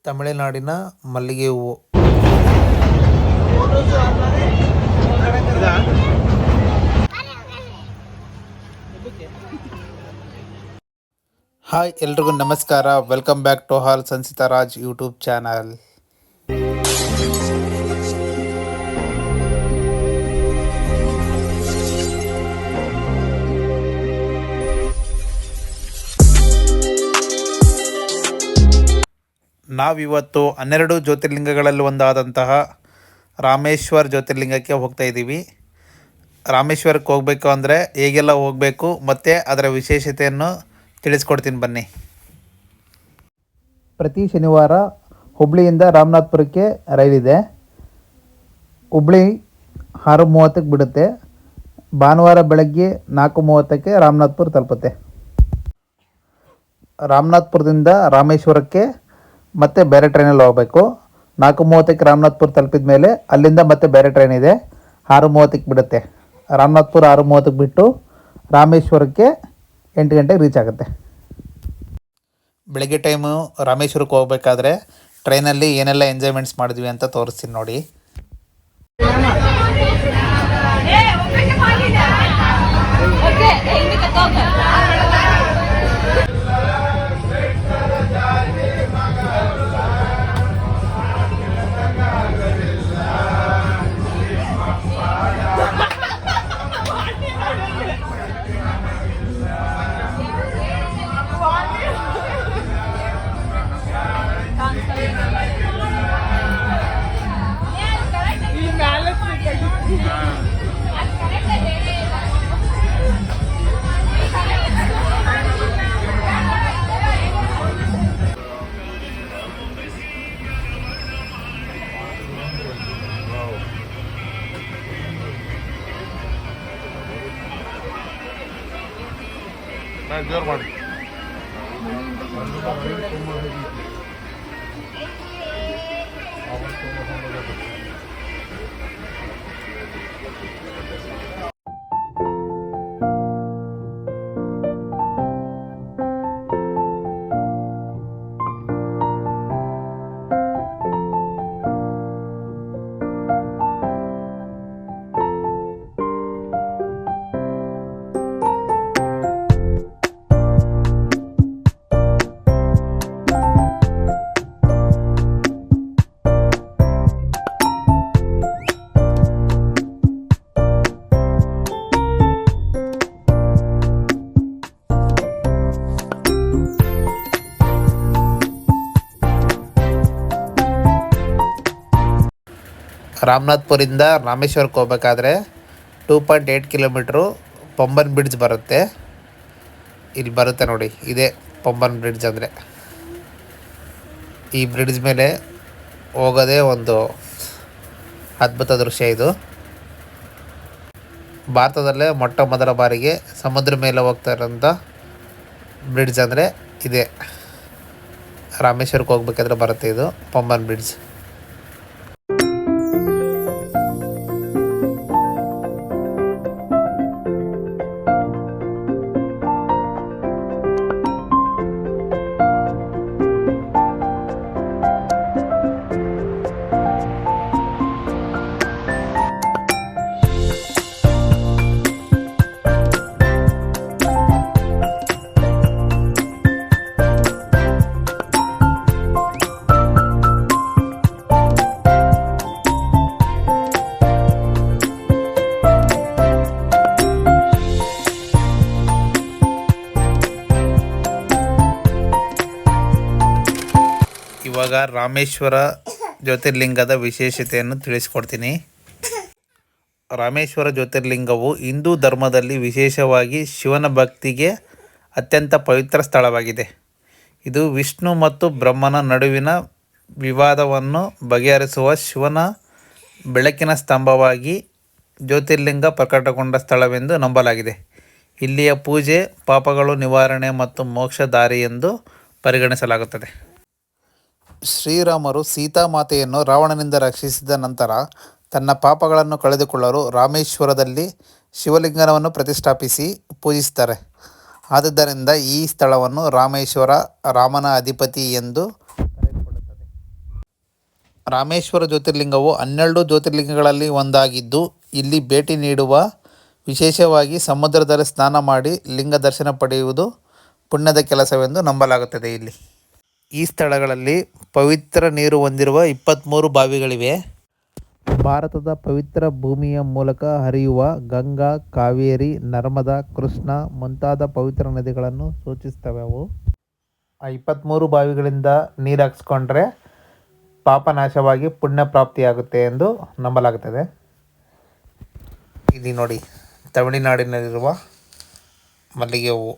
ತಮಿಳುನಾಡಿನ ಮಲ್ಲಿಗೆ ಹೂವು. ಹಾಯ್, ಎಲ್ರಿಗೂ ನಮಸ್ಕಾರ. ವೆಲ್ಕಮ್ ಬ್ಯಾಕ್ ಟು ಹಾಲ್ ಸಂಚಿತಾ ರಾಜ್ ಯೂಟ್ಯೂಬ್ ಚಾನಲ್. ನಾವಿವತ್ತು 12 ಜ್ಯೋತಿರ್ಲಿಂಗಗಳಲ್ಲಿ ಒಂದಾದಂತಹ ರಾಮೇಶ್ವರ ಜ್ಯೋತಿರ್ಲಿಂಗಕ್ಕೆ ಹೋಗ್ತಾ ಇದ್ದೀವಿ. ರಾಮೇಶ್ವರಕ್ಕೆ ಹೋಗಬೇಕು ಅಂದರೆ ಹೇಗೆಲ್ಲ ಹೋಗಬೇಕು ಮತ್ತು ಅದರ ವಿಶೇಷತೆಯನ್ನು ತಿಳಿಸ್ಕೊಡ್ತೀನಿ ಬನ್ನಿ. ಪ್ರತಿ ಶನಿವಾರ ಹುಬ್ಳಿಯಿಂದ ರಾಮನಾಥ್ಪುರಕ್ಕೆ ರೈಲಿದೆ. ಹುಬ್ಳಿ 6:30ಕ್ಕೆ ಬಿಡುತ್ತೆ. ಭಾನುವಾರ ಬೆಳಗ್ಗೆ 4:30ಕ್ಕೆ ರಾಮನಾಥ್ಪುರ ತಲುಪುತ್ತೆ. ರಾಮನಾಥ್ಪುರದಿಂದ ರಾಮೇಶ್ವರಕ್ಕೆ ಮತ್ತೆ ಬೇರೆ ಟ್ರೈನಲ್ಲಿ ಹೋಗಬೇಕು. 4:30ಕ್ಕೆ ರಾಮನಾಥ್ಪುರ ತಲುಪಿದ ಮೇಲೆ ಅಲ್ಲಿಂದ ಮತ್ತೆ ಬೇರೆ ಟ್ರೈನ್ ಇದೆ, 6:30ಕ್ಕೆ ಬಿಡುತ್ತೆ. ರಾಮನಾಥ್ಪುರ 6:30ಕ್ಕೆ ಬಿಟ್ಟು ರಾಮೇಶ್ವರಕ್ಕೆ 8 ಗಂಟೆಗೆ ರೀಚ್ ಆಗುತ್ತೆ. ಬೆಳಗ್ಗೆ ಟೈಮು ರಾಮೇಶ್ವರಕ್ಕೆ ಹೋಗಬೇಕಾದ್ರೆ ಟ್ರೈನಲ್ಲಿ ಏನೆಲ್ಲ ಎಂಜಾಯ್ಮೆಂಟ್ಸ್ ಮಾಡಿದ್ವಿ ಅಂತ ತೋರಿಸ್ತೀನಿ ನೋಡಿ. ಜೋರು ಮಾಡಿ. ರಾಮನಾಥ್ಪುರಿಂದ ರಾಮೇಶ್ವರಕ್ಕೆ ಹೋಗ್ಬೇಕಾದ್ರೆ 2.8 ಕಿಲೋಮೀಟ್ರು ಪಂಬನ್ ಬ್ರಿಡ್ಜ್ ಬರುತ್ತೆ. ಇಲ್ಲಿ ಬರುತ್ತೆ ನೋಡಿ, ಇದೇ ಪಂಬನ್ ಬ್ರಿಡ್ಜ್ ಅಂದರೆ. ಈ ಬ್ರಿಡ್ಜ್ ಮೇಲೆ ಹೋಗೋದೇ ಒಂದು ಅದ್ಭುತ ದೃಶ್ಯ. ಇದು ಭಾರತದಲ್ಲೇ ಮೊಟ್ಟ ಮೊದಲ ಬಾರಿಗೆ ಸಮುದ್ರ ಮೇಲೆ ಹೋಗ್ತಾ ಇರೋಂಥ ಬ್ರಿಡ್ಜ್ ಅಂದರೆ ಇದೇ. ರಾಮೇಶ್ವರಕ್ಕೆ ಹೋಗ್ಬೇಕಾದ್ರೆ ಬರುತ್ತೆ ಇದು ಪಂಬನ್ ಬ್ರಿಡ್ಜ್. ಇವಾಗ ರಾಮೇಶ್ವರ ಜ್ಯೋತಿರ್ಲಿಂಗದ ವಿಶೇಷತೆಯನ್ನು ತಿಳಿಸ್ಕೊಡ್ತೀನಿ. ರಾಮೇಶ್ವರ ಜ್ಯೋತಿರ್ಲಿಂಗವು ಹಿಂದೂ ಧರ್ಮದಲ್ಲಿ ವಿಶೇಷವಾಗಿ ಶಿವನ ಭಕ್ತಿಗೆ ಅತ್ಯಂತ ಪವಿತ್ರ ಸ್ಥಳವಾಗಿದೆ. ಇದು ವಿಷ್ಣು ಮತ್ತು ಬ್ರಹ್ಮನ ನಡುವಿನ ವಿವಾದವನ್ನು ಬಗೆಹರಿಸುವ ಶಿವನ ಬೆಳಕಿನ ಸ್ತಂಭವಾಗಿ ಜ್ಯೋತಿರ್ಲಿಂಗ ಪ್ರಕಟಗೊಂಡ ಸ್ಥಳವೆಂದು ನಂಬಲಾಗಿದೆ. ಇಲ್ಲಿಯ ಪೂಜೆ ಪಾಪಗಳು ನಿವಾರಣೆ ಮತ್ತು ಮೋಕ್ಷ ದಾರಿ ಎಂದು ಪರಿಗಣಿಸಲಾಗುತ್ತದೆ. ಶ್ರೀರಾಮರು ಸೀತಾಮಾತೆಯನ್ನು ರಾವಣನಿಂದ ರಕ್ಷಿಸಿದ ನಂತರ ತನ್ನ ಪಾಪಗಳನ್ನು ಕಳೆದುಕೊಳ್ಳಲು ರಾಮೇಶ್ವರದಲ್ಲಿ ಶಿವಲಿಂಗವನ್ನು ಪ್ರತಿಷ್ಠಾಪಿಸಿ ಪೂಜಿಸುತ್ತಾರೆ. ಆದ್ದರಿಂದ ಈ ಸ್ಥಳವನ್ನು ರಾಮೇಶ್ವರ, ರಾಮನ ಅಧಿಪತಿ ಎಂದು ಕರೆಯಲ್ಪಡುತ್ತದೆ. ರಾಮೇಶ್ವರ ಜ್ಯೋತಿರ್ಲಿಂಗವು 12 ಜ್ಯೋತಿರ್ಲಿಂಗಗಳಲ್ಲಿ ಒಂದಾಗಿದ್ದು ಇಲ್ಲಿ ಭೇಟಿ ನೀಡುವ ವಿಶೇಷವಾಗಿ ಸಮುದ್ರದಲ್ಲಿ ಸ್ನಾನ ಮಾಡಿ ಲಿಂಗ ದರ್ಶನ ಪಡೆಯುವುದು ಪುಣ್ಯದ ಕೆಲಸವೆಂದು ನಂಬಲಾಗುತ್ತದೆ. ಈ ಸ್ಥಳಗಳಲ್ಲಿ ಪವಿತ್ರ ನೀರು ಹೊಂದಿರುವ 23 ಬಾವಿಗಳಿವೆ. ಭಾರತದ ಪವಿತ್ರ ಭೂಮಿಯ ಮೂಲಕ ಹರಿಯುವ ಗಂಗಾ, ಕಾವೇರಿ, ನರ್ಮದಾ, ಕೃಷ್ಣ ಮುಂತಾದ ಪವಿತ್ರ ನದಿಗಳನ್ನು ಸೂಚಿಸ್ತವೆ. ಅವು ಆ 23 ಬಾವಿಗಳಿಂದ ನೀರು ಹಾಕಿಸ್ಕೊಂಡ್ರೆ ಪಾಪ ನಾಶವಾಗಿ ಪುಣ್ಯ ಪ್ರಾಪ್ತಿಯಾಗುತ್ತೆ ಎಂದು ನಂಬಲಾಗುತ್ತದೆ. ಇದು ನೋಡಿ, ತಮಿಳುನಾಡಿನಲ್ಲಿರುವ ಮಲ್ಲಿಗೆ ಹೂವು.